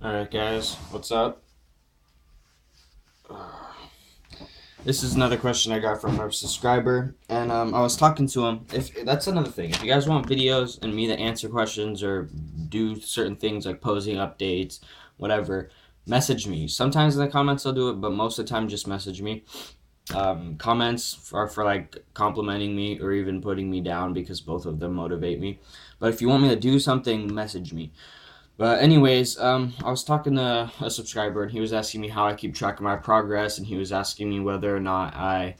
Alright guys, what's up? This is another question I got from a subscriber, and I was talking to him. If that's another thing, if you guys want videos and me to answer questions or do certain things like posing updates, whatever, message me. Sometimes in the comments I'll do it, but most of the time just message me. Comments are for like complimenting me or even putting me down because both of them motivate me. But if you want me to do something, message me. But anyways, I was talking to a subscriber and he was asking me how I keep track of my progress, and he was asking me whether or not I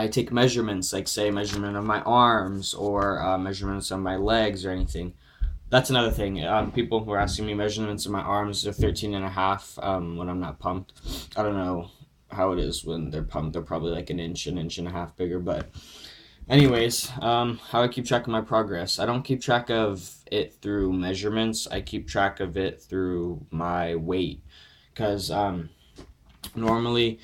take measurements, like say measurement of my arms or measurements of my legs or anything. That's another thing. People who are asking me measurements of my arms are 13 and a half when I'm not pumped. I don't know how it is when they're pumped. They're probably like an inch and a half bigger, but anyways, how I keep track of my progress. I don't keep track of it through measurements. I keep track of it through my weight. Because normally,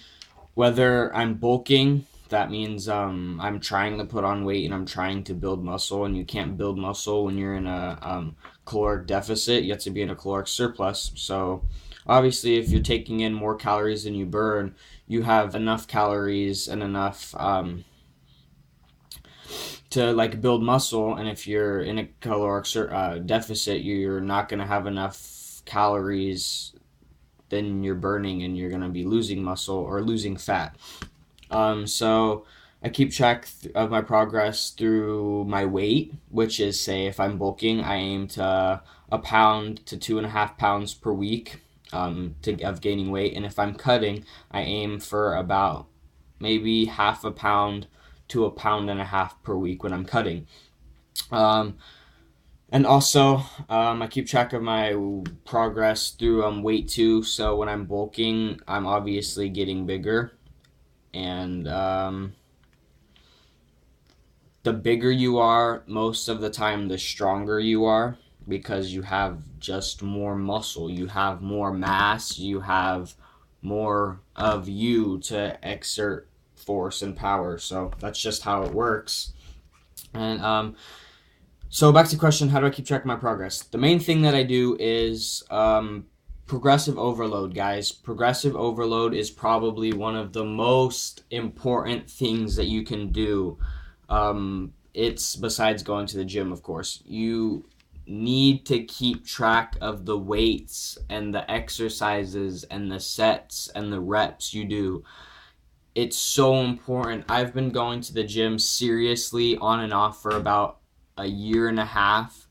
whether I'm bulking, that means I'm trying to put on weight and I'm trying to build muscle. And you can't build muscle when you're in a caloric deficit. You have to be in a caloric surplus. So obviously, if you're taking in more calories than you burn, you have enough calories and enough to like build muscle. And if you're in a caloric deficit, you're not going to have enough calories than you're burning, and you're going to be losing muscle or losing fat. So I keep track of my progress through my weight, which is, say, if I'm bulking, I aim to a pound to 2.5 pounds per week of gaining weight. And if I'm cutting, I aim for about maybe half a pound to a pound and a half per week when I'm cutting. Um, and also, I keep track of my progress through weight too. So when I'm bulking, I'm obviously getting bigger. And the bigger you are, most of the time, the stronger you are because you have just more muscle. You have more mass. You have more of you to exert force and power. So that's just how it works. And so back to the question, how do I keep track of my progress? The main thing that I do is progressive overload, guys. Progressive overload is probably one of the most important things that you can do. It's besides going to the gym, of course. You need to keep track of the weights and the exercises and the sets and the reps you do. It's so important. I've been going to the gym seriously on and off for about a year and a half,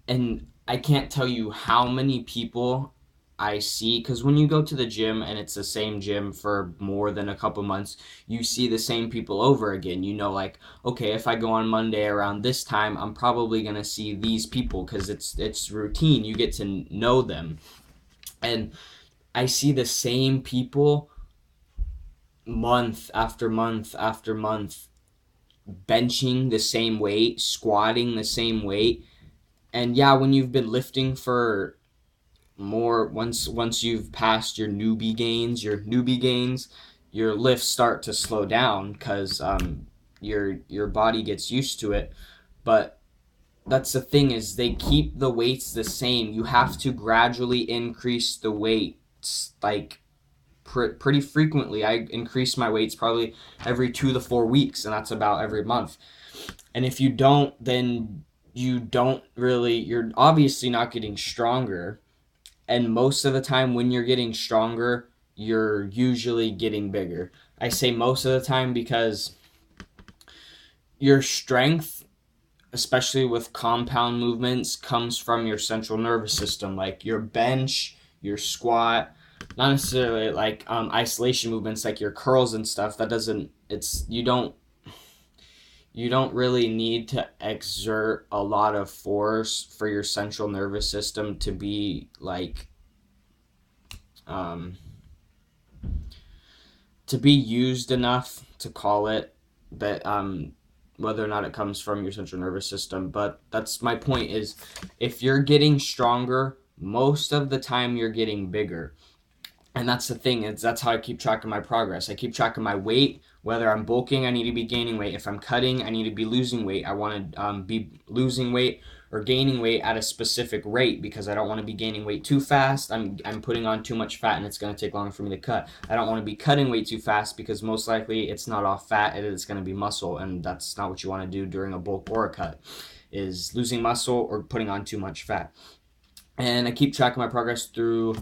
and I can't tell you how many people I see, because when you go to the gym and it's the same gym for more than a couple months, you see the same people over again. You know, like, okay, if I go on Monday around this time, I'm probably gonna see these people because it's routine. You get to know them, and I see the same people month after month after month, benching the same weight, squatting the same weight. And yeah, when you've been lifting for more, once you've passed your newbie gains, your lifts start to slow down because your body gets used to it. But that's the thing, is they keep the weights the same. You have to gradually increase the weights, like pretty frequently. I increase my weights probably every 2 to 4 weeks, and that's about every month. And if you don't, then you're obviously not getting stronger. And most of the time, when you're getting stronger, you're usually getting bigger. I say most of the time because your strength, especially with compound movements, comes from your central nervous system, like your bench, your squat. Not necessarily like isolation movements like your curls and stuff. That doesn't. It's you don't really need to exert a lot of force for your central nervous system to be like um, to be used enough to call it that, whether or not it comes from your central nervous system. But that's my point, is if you're getting stronger, most of the time you're getting bigger. And that's the thing, is that's how I keep track of my progress. I keep track of my weight. Whether I'm bulking, I need to be gaining weight. If I'm cutting, I need to be losing weight. I want to be losing weight or gaining weight at a specific rate because I don't want to be gaining weight too fast. I'm putting on too much fat and it's going to take longer for me to cut. I don't want to be cutting weight too fast because most likely it's not all fat, it's going to be muscle, and that's not what you want to do during a bulk or a cut, is losing muscle or putting on too much fat. And I keep track of my progress through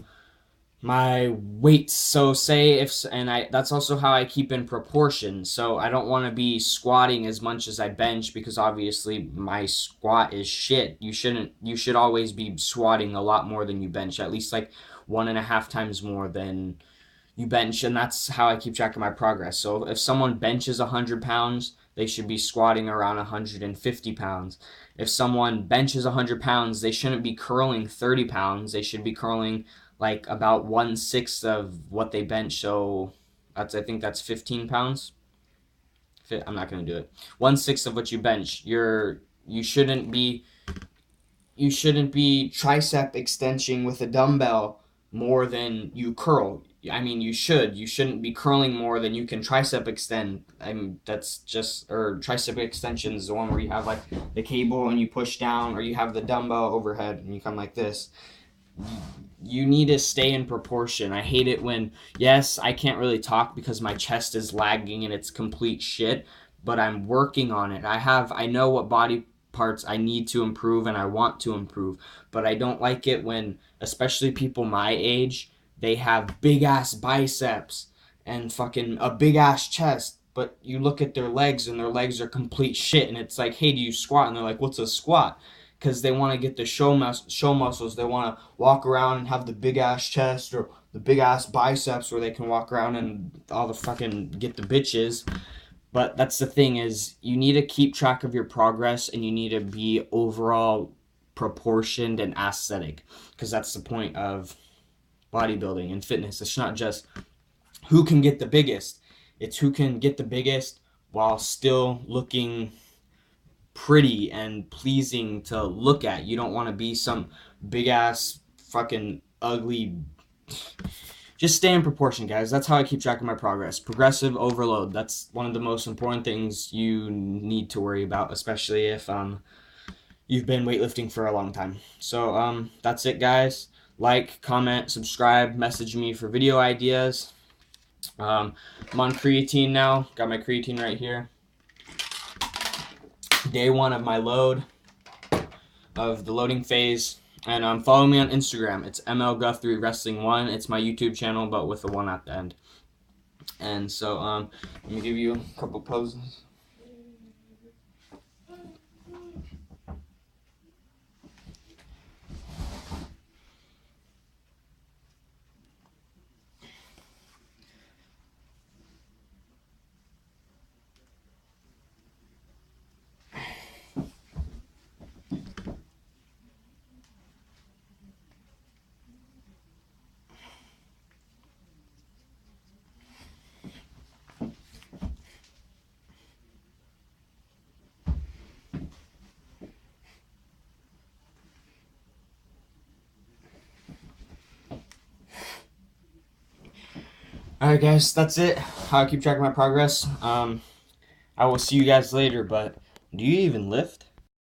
my weights. So say if, and I, that's also how I keep in proportion. So I don't want to be squatting as much as I bench because obviously my squat is shit. You should always be squatting a lot more than you bench, at least like 1.5 times more than you bench, and that's how I keep track of my progress. So if someone benches 100 pounds, they should be squatting around 150 pounds. If someone benches 100 pounds, they shouldn't be curling 30 pounds. They should be curling like about 1/6 of what they bench. So I think that's 15 pounds. I'm not gonna do it. 1/6 of what you bench. You shouldn't be tricep extension with a dumbbell more than you curl. I mean, you shouldn't be curling more than you can tricep extend. I mean, that's just, or tricep extension is the one where you have like the cable and you push down, or you have the dumbbell overhead and you come like this. You need to stay in proportion. I hate it when, yes, I can't really talk because my chest is lagging and it's complete shit, but I'm working on it. I know what body parts I need to improve and I want to improve, but I don't like it when, especially people my age, they have big ass biceps and fucking a big ass chest, but you look at their legs and their legs are complete shit, and it's like, hey, do you squat? And they're like, what's a squat? Because they want to get the show muscles. They want to walk around and have the big ass chest or the big ass biceps where they can walk around and all the fucking get the bitches. But that's the thing, is you need to keep track of your progress and you need to be overall proportioned and aesthetic, because that's the point of bodybuilding and fitness. It's not just who can get the biggest. It's who can get the biggest while still looking pretty and pleasing to look at. You don't want to be some big ass fucking ugly. Just stay in proportion, guys. That's how I keep track of my progress. Progressive overload. That's one of the most important things you need to worry about, especially if you've been weightlifting for a long time. So that's it, guys. Like, comment, subscribe, message me for video ideas. I'm on creatine now. Got my creatine right here. Day 1 of my load, of the loading phase. And follow me on Instagram. It's mlguthriewrestling 1. It's my YouTube channel, but with a 1 at the end. And so let me give you a couple poses. Alright, guys, that's it. How I keep track of my progress. I will see you guys later, but do you even lift?